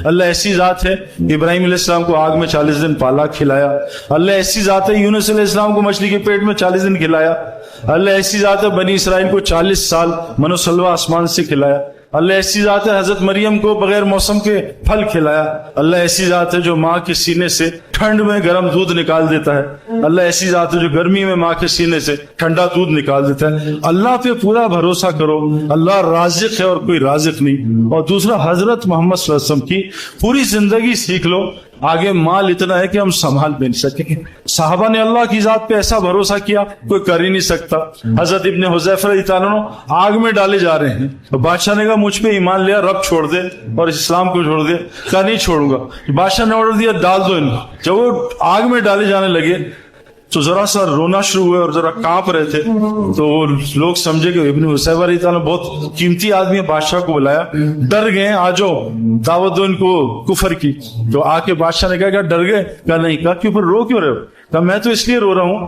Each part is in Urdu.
اللہ ایسی ذات ہے ابراہیم علیہ السلام کو آگ میں 40 دن پالا کھلایا. اللہ ایسی ذات ہے یونس علیہ السلام کو مچھلی کے پیٹ میں 40 دن کھلایا. اللہ ایسی ذات ہے بنی اسرائیل کو 40 سال من و سلوہ آسمان سے کھلایا. اللہ ایسی ذات ہے حضرت مریم کو بغیر موسم کے پھل کھلایا. اللہ ایسی ذات ہے جو ماں کے سینے سے ٹھنڈ میں گرم دودھ نکال دیتا ہے. اللہ ایسی ذات ہے جو گرمی میں ماں کے سینے سے ٹھنڈا دودھ نکال دیتا ہے. اللہ پہ پورا بھروسہ کرو, اللہ رازق ہے اور کوئی رازق نہیں. اور دوسرا حضرت محمد صلی اللہ علیہ وسلم کی پوری زندگی سیکھ لو. آگے مال اتنا ہے کہ ہم سنبھال بھی نہیں سکیں. صحابہ نے اللہ کی ذات پہ ایسا بھروسہ کیا کوئی کر ہی نہیں سکتا. حضرت ابن حذیفہ رضی اللہ عنہ آگ میں ڈالے جا رہے ہیں, تو بادشاہ نے کہا مجھ پہ ایمان لیا, رب چھوڑ دے اور اسلام کو چھوڑ دے. کہا نہیں چھوڑوں گا. بادشاہ نے آرڈر دیا ڈال دو ان کو. جب وہ آگ میں ڈالے جانے لگے تو ذرا سا رونا شروع ہوئے اور ذرا کانپ رہے تھے. تو لوگ سمجھے کہ ابن حذیفہ رضی اللہ عنہ بہت قیمتی آدمی ہے, بادشاہ کو بلایا. ڈر گئے, آ جاؤ دعوت دو ان کو کفر کی. تو آ کے بادشاہ نے کہا کہ ڈر گئے؟ کہا نہیں. کہا کیوں, رو کیوں رہے ہو؟ کہا میں تو اس لیے رو رہا ہوں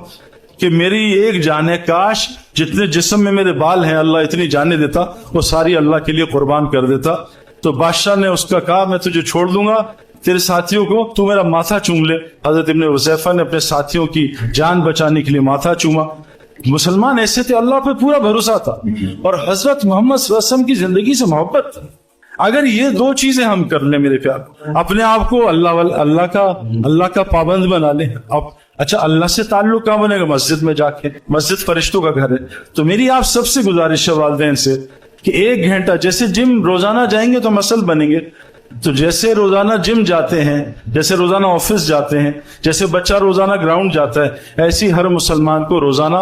کہ میری ایک جان ہے, کاش جتنے جسم میں میرے بال ہیں اللہ اتنی جانیں دیتا, وہ ساری اللہ کے لیے قربان کر دیتا. تو بادشاہ نے اس کا کہا میں تجھے چھوڑ دوں گا, تیرے ساتھیوں کو تو میرا ماتھا چوم لے. حضرت ابن حذیفہ نے اپنے ساتھیوں کی جان بچانے کے لیے ماتھا چوما. مسلمان ایسے تھے, اللہ پہ پورا بھروسہ تھا اور حضرت محمد صلی اللہ علیہ وسلم کی زندگی سے محبت تھا. اگر یہ دو چیزیں ہم کر لیں میرے پیار, اپنے آپ کو اللہ کا پابند بنا لیں. اب اچھا اللہ سے تعلق کہاں بنے گا؟ مسجد میں جا کے. مسجد فرشتوں کا گھر ہے. تو میری آپ سب سے گزارش ہے والدین سے کہ 1 گھنٹہ, جیسے جم روزانہ جائیں گے تو مسل بنیں گے, تو جیسے روزانہ جم جاتے ہیں, جیسے روزانہ آفس جاتے ہیں, جیسے بچہ روزانہ گراؤنڈ جاتا ہے, ایسی ہر مسلمان کو روزانہ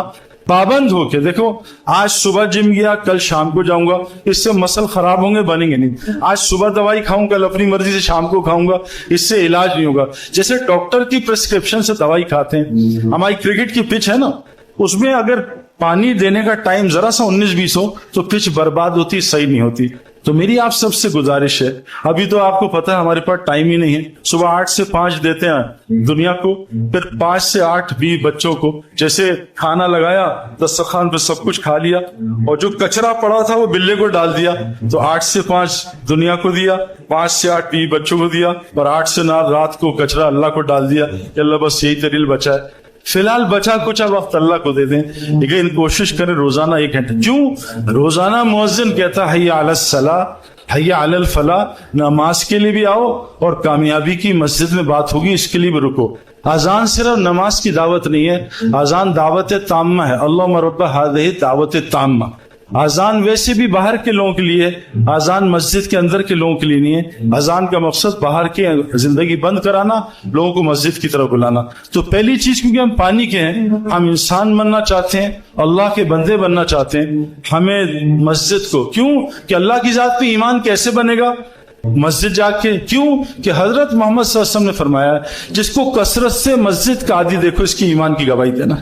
پابند ہو کے دیکھو. آج صبح جم گیا, کل شام کو جاؤں گا, اس سے مسل خراب ہوں گے, بنیں گے نہیں. آج صبح دوائی کھاؤں, کل اپنی مرضی سے شام کو کھاؤں گا, اس سے علاج نہیں ہوگا. جیسے ڈاکٹر کی پرسکرپشن سے دوائی کھاتے ہیں. ہماری کرکٹ کی پچ ہے نا, اس میں اگر پانی دینے کا ٹائم ذرا سا 19-20 ہو تو پچ برباد ہوتی, صحیح نہیں ہوتی. تو میری آپ سب سے گزارش ہے, ابھی تو آپ کو پتا ہے ہمارے پاس ٹائم ہی نہیں ہے. صبح 8 سے 5 دیتے ہیں دنیا کو, پھر 5 سے 8 بھی بچوں کو. جیسے کھانا لگایا, دسترخوان پہ سب کچھ کھا لیا, اور جو کچرا پڑا تھا وہ بلے کو ڈال دیا. تو 8 سے 5 دنیا کو دیا, 5 سے 8 بھی بچوں کو دیا, اور 8 سے 9 رات کو کچرا اللہ کو ڈال دیا کہ اللہ بس یہی دلیل بچا ہے. فی الحال بچا کچھ وقت اللہ کو دے دیں, لیکن کوشش کریں روزانہ 1 گھنٹہ. کیوں روزانہ مؤذن کہتا حی علی الصلاۃ حی علی الفلاح, نماز کے لیے بھی آؤ اور کامیابی کی مسجد میں بات ہوگی اس کے لیے بھی رکو. اذان صرف نماز کی دعوت نہیں ہے, اذان دعوت تامہ ہے. اللہم رب ہذہ دعوت تامہ. اذان ویسے بھی باہر کے لوگوں کے لیے, اذان مسجد کے اندر کے لوگوں کے لیے نہیں ہے. اذان کا مقصد باہر کی زندگی بند کرانا, لوگوں کو مسجد کی طرف بلانا. تو پہلی چیز, کیونکہ ہم پانی کے ہیں, ہم انسان بننا چاہتے ہیں, اللہ کے بندے بننا چاہتے ہیں, ہمیں مسجد کو, کیوں کہ اللہ کی ذات پہ ایمان کیسے بنے گا؟ مسجد جا کے. کیوں کہ حضرت محمد صلی اللہ علیہ وسلم نے فرمایا جس کو کثرت سے مسجد کا عادی دیکھو اس کی ایمان کی گواہی دینا.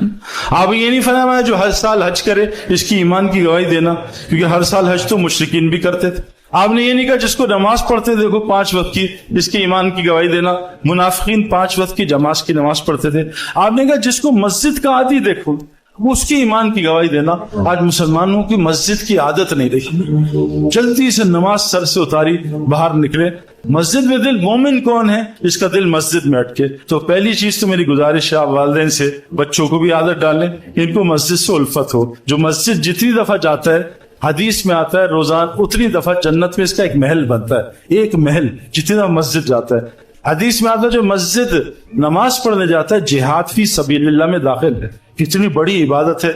آپ یہ نہیں فرمایا جو ہر سال حج کرے اس کی ایمان کی گواہی دینا, کیونکہ ہر سال حج تو مشرکین بھی کرتے تھے. آپ نے یہ نہیں کہا جس کو نماز پڑھتے دیکھو 5 وقت کی, اس کی ایمان کی گواہی دینا. منافقین 5 وقت کی جماعت کی نماز پڑھتے تھے. آپ نے کہا جس کو مسجد کا عادی دیکھو اس کی ایمان کی گواہی دینا. آج مسلمانوں کی مسجد کی عادت نہیں رہی, جلدی سے نماز سر سے اتاری باہر نکلے. مسجد میں دل, مومن کون ہے جس کا دل مسجد میں اٹکے؟ تو پہلی چیز تو میری گزارش ہے آپ والدین سے, بچوں کو بھی عادت ڈالیں, ان کو مسجد سے الفت ہو. جو مسجد جتنی دفعہ جاتا ہے, حدیث میں آتا ہے روزانہ اتنی دفعہ جنت میں اس کا ایک محل بنتا ہے. ایک محل جتنی دفعہ مسجد جاتا ہے. حدیث میں آتا ہے جو مسجد نماز پڑھنے جاتا ہے جہاد فی سبیل اللہ میں داخل ہے. کتنی بڑی عبادت ہے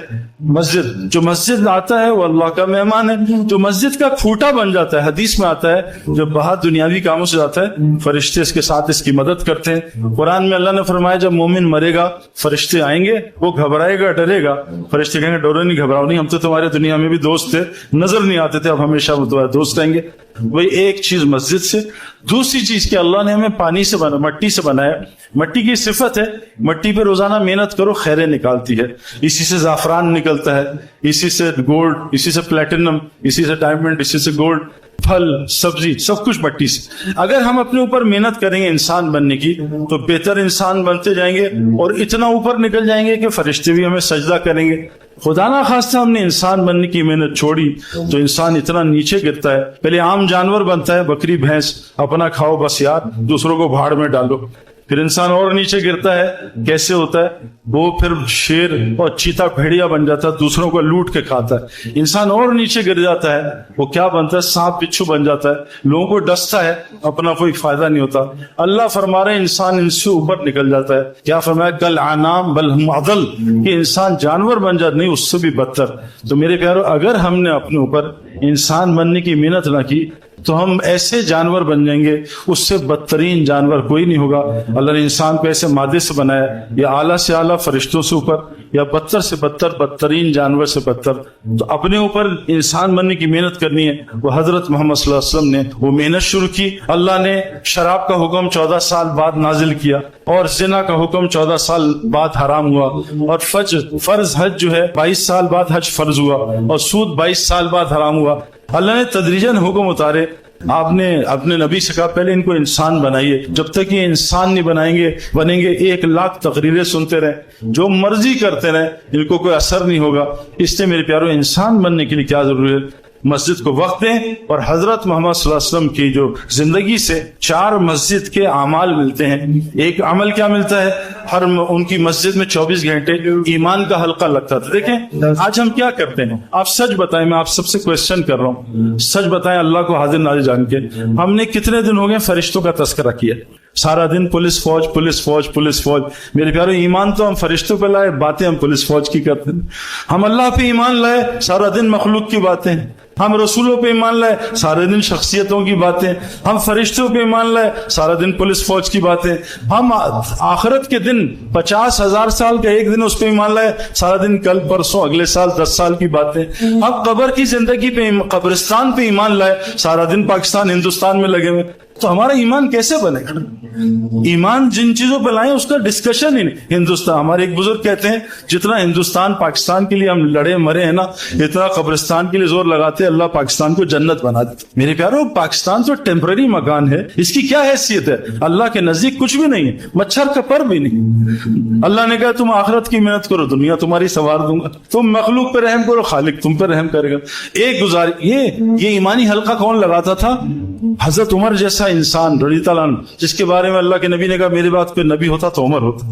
مسجد. جو مسجد آتا ہے وہ اللہ کا مہمان ہے, جو مسجد کا کھوٹا بن جاتا ہے. حدیث میں آتا ہے جو باہر دنیاوی کاموں سے جاتا ہے فرشتے اس کے ساتھ اس کی مدد کرتے ہیں. قرآن میں اللہ نے فرمایا جب مومن مرے گا فرشتے آئیں گے, وہ گھبرائے گا, ڈرے گا. فرشتے کہیں گے ڈرو نہیں, گھبراؤ نہیں, ہم تو تمہارے دنیا میں بھی دوست تھے, نظر نہیں آتے تھے, اب ہمیشہ وہ تمہارے دوست رہیں گے. وہی ایک چیز مسجد سے. دوسری چیز کہ اللہ نے ہمیں پانی سے بنا, مٹی سے بنایا. مٹی کی صفت ہے, مٹی پہ روزانہ محنت کرو خیریں نکالتی ہے. اسی سے زعفران نکلتا ہے, اسی سے گولڈ, اسی سے پلیٹینم, اسی سے ڈائمنڈ, اسی سے گولڈ. پھل سبزی سب کچھ مٹی سے. اگر ہم اپنے اوپر محنت کریں گے انسان بننے کی تو بہتر انسان بنتے جائیں گے, اور اتنا اوپر نکل جائیں گے کہ فرشتے بھی ہمیں سجدہ کریں گے. خدا نہ خواستہ ہم نے انسان بننے کی محنت چھوڑی تو انسان اتنا نیچے گرتا ہے. پہلے عام جانور بنتا ہے, بکری بھینس, اپنا کھاؤ بس یار, دوسروں کو بھاڑ میں ڈالو. پھر انسان اور نیچے گرتا ہے. کیسے ہوتا ہے وہ؟ پھر شیر اور چیتا بھیڑیا بن جاتا ہے, دوسروں کو لوٹ کے کھاتا ہے. انسان اور نیچے گر جاتا ہے, وہ کیا بنتا ہے؟ سانپ بچھو بن جاتا ہے, لوگوں کو ڈستا ہے, اپنا کوئی فائدہ نہیں ہوتا. اللہ فرما رہے انسان ان سے اوپر نکل جاتا ہے. کیا فرمایا؟ کل انعام بل ہم اضل, کہ انسان جانور بن جاتا, نہیں اس سے بھی بدتر. تو میرے پیارو, اگر ہم نے اپنے اوپر انسان بننے کی محنت نہ کی تو ہم ایسے جانور بن جائیں گے, اس سے بدترین جانور کوئی نہیں ہوگا. اللہ نے انسان کو ایسے مادے سے بنایا, یا اعلیٰ سے اعلیٰ فرشتوں سے اوپر, یا بدتر سے بدتر بدترین جانور سے بدتر. تو اپنے اوپر انسان بننے کی محنت کرنی ہے. وہ حضرت محمد صلی اللہ علیہ وسلم نے وہ محنت شروع کی. اللہ نے شراب کا حکم 14 سال بعد نازل کیا, اور زنا کا حکم 14 سال بعد حرام ہوا, اور فرض حج جو ہے 22 سال بعد حج فرض ہوا, اور سود 22 سال بعد حرام ہوا. اللہ نے تدریجاً حکم اتارے. آپ نے اپنے نبی سے کہا پہلے ان کو انسان بنائیے. جب تک یہ انسان نہیں بنیں گے 1 لاکھ تقریریں سنتے رہے, جو مرضی کرتے رہے, ان کو کوئی اثر نہیں ہوگا. اس لیے میرے پیارو, انسان بننے کے لیے کیا ضروری ہے؟ مسجد کو وقت دیں. اور حضرت محمد صلی اللہ علیہ وسلم کی جو زندگی سے 4 مسجد کے اعمال ملتے ہیں. ایک عمل کیا ملتا ہے؟ ہر ان کی مسجد میں 24 گھنٹے ایمان کا حلقہ لگتا تھا. دیکھیں آج ہم کیا کرتے ہیں, آپ سچ بتائیں, میں آپ سب سے کوشچن کر رہا ہوں, سچ بتائیں اللہ کو حاضر ناظر جان کے, ہم نے کتنے دن ہو گئے فرشتوں کا تذکرہ کیا؟ سارا دن پولیس فوج پولیس فوج پولیس فوج. میرے پیارو, ایمان تو ہم فرشتوں پہ لائے, باتیں ہم پولیس فوج کی کرتے ہیں. ہم اللہ پہ ایمان لائے, سارا دن مخلوق کی باتیں. ہم رسولوں پہ ایمان لائے, سارے دن شخصیتوں کی باتیں. ہم فرشتوں پہ ایمان لائے, سارا دن پولیس فوج کی باتیں. ہم آخرت کے دن 50,000 سال کا ایک دن اس پہ ایمان لائے, سارا دن کل پرسوں اگلے سال 10 سال کی باتیں. ہم قبر کی زندگی پہ قبرستان پہ ایمان لائے, سارا دن پاکستان ہندوستان میں لگے ہوئے. تو ہمارا ایمان کیسے بنے گا؟ ایمان جن چیزوں پہ لائیں اس کا ڈسکشن ہی نہیں. ہندوستان, ہمارے ایک بزرگ کہتے ہیں جتنا ہندوستان پاکستان کے لیے ہم لڑے مرے ہیں نا, اتنا قبرستان کے لیے زور لگاتے اللہ پاکستان کو جنت بنا دیتے. میرے پیارو, پاکستان تو ٹیمپرری مکان ہے, اس کی کیا حیثیت ہے؟ اللہ کے نزدیک کچھ بھی نہیں ہے, مچھر کا پر بھی نہیں. اللہ نے کہا تم آخرت کی محنت کرو, دنیا تمہاری سنوار دوں گا. تم مخلوق پہ رحم کرو, خالق تم پہ رحم کرے گا. ایک یہ ایمانی حلقہ کون لگاتا تھا؟ حضرت عمر جیسا انسان رضی اللہ عنہ, جس کے بارے میں اللہ کے نبی نے کہا میرے بعد کوئی نبی ہوتا تو عمر ہوتا.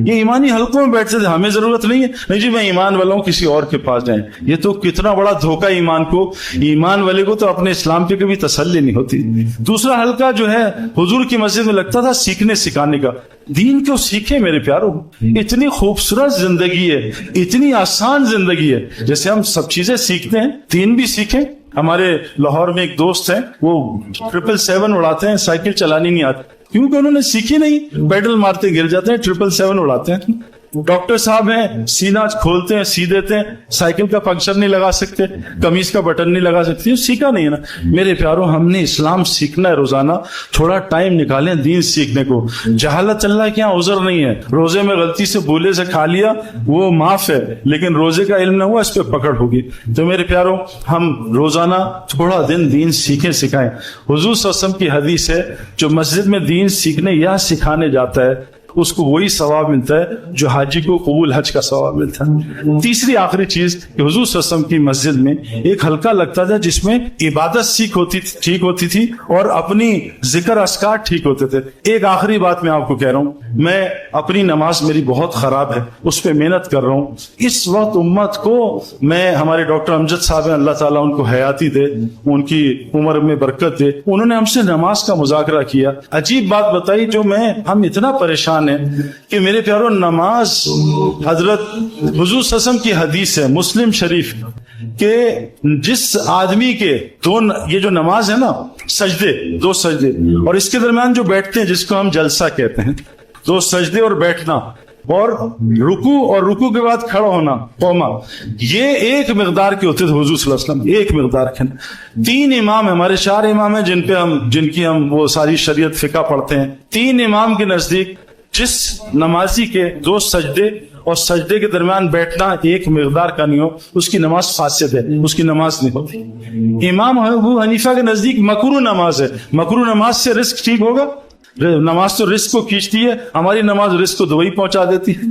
یہ ایمانی حلقوں میں بیٹھتے تھے. ہمیں ضرورت نہیں ہے, نہیں جی میں ایمان والا ہوں, کسی اور کے پاس جائیں. یہ تو کتنا بڑا دھوکہ ایمان کو. ایمان والے کو تو اپنے اسلام پہ کبھی تسلی نہیں ہوتی. دوسرا حلقہ جو ہے حضور کی مسجد میں لگتا تھا سیکھنے سکھانے کا. دین کیوں سیکھیں میرے پیارو؟ اتنی خوبصورت زندگی ہے, اتنی آسان زندگی ہے. جیسے ہم سب چیزیں سیکھتے ہیں, دین بھی سیکھیں. ہمارے لاہور میں ایک دوست ہیں, وہ 777 اڑاتے ہیں, سائیکل چلانی نہیں آتی کیونکہ انہوں نے سیکھی نہیں. پیڈل مارتے گر جاتے ہیں, 777 اڑاتے ہیں. ڈاکٹر صاحب ہیں, سینہ کھولتے ہیں سی دیتے ہیں, سائیکل کا پنکچر نہیں لگا سکتے, قمیض کا بٹن نہیں لگا سکتے. سیکھا نہیں ہے نا. میرے پیاروں, ہم نے اسلام سیکھنا ہے روزانہ. تھوڑا ٹائم نکالیں دین سیکھنے کو. جہالت اللہ کے یہاں عذر نہیں ہے. روزے میں غلطی سے بھولے سے کھا لیا وہ معاف ہے, لیکن روزے کا علم نہ ہوا اس پہ پکڑ ہوگی. تو میرے پیاروں, ہم روزانہ تھوڑا دین سیکھیں سکھائیں. حضور صلی اللہ علیہ وسلم کی حدیث ہے, جو مسجد میں دین سیکھنے یا سکھانے جاتا ہے اس کو وہی ثواب ملتا ہے جو حاجی کو قبول حج کا ثواب ملتا ہے. تیسری آخری چیز کہ حضور صلی اللہ علیہ وسلم کی مسجد میں ایک حلقہ لگتا تھا جس میں عبادت ٹھیک ہوتی تھی اور اپنی ذکر اذکار ٹھیک ہوتے تھے. ایک آخری بات میں آپ کو کہہ رہا ہوں, میں اپنی نماز میری بہت خراب ہے, اس پہ محنت کر رہا ہوں. اس وقت امت کو میں, ہمارے ڈاکٹر امجد صاحب ہیں, اللہ تعالیٰ ان کو حیاتی دے, ان کی عمر میں برکت دے, انہوں نے ہم سے نماز کا مذاکرہ کیا. عجیب بات بتائی جو ہم اتنا پریشان ہے کہ میرے پیارو, نماز حضرت حضور صلی اللہ علیہ وسلم کی حدیث ہے مسلم شریف کہ جس آدمی کے یہ جو نماز ہے نا, سجدے, 2 سجدے اور اس کے درمیان جو بیٹھتے ہیں جس کو ہم جلسہ کہتے ہیں, 2 سجدے اور بیٹھنا اور رکوع کے بعد کھڑا ہونا, قوما, یہ ایک مقدار کے ہوتے تھے حضور صلی اللہ علیہ وسلم, ایک مقدار کے. 3 امام ہمارے 4 امام ہیں جن کی ہم وہ ساری شریعت فقہ پڑھتے ہیں. 3 امام کے نزدیک جس نمازی کے 2 سجدے اور سجدے کے درمیان بیٹھنا ایک مقدار کا نہیں ہو, اس کی نماز فاسد ہے, اس کی نماز نہیں ہوتی. امام ابو حنیفہ کے نزدیک مکروہ نماز ہے. مکروہ نماز سے رزق ٹھیک ہوگا؟ نماز تو رزق کو کھینچتی ہے, ہماری نماز رزق کو دوائی پہنچا دیتی ہے.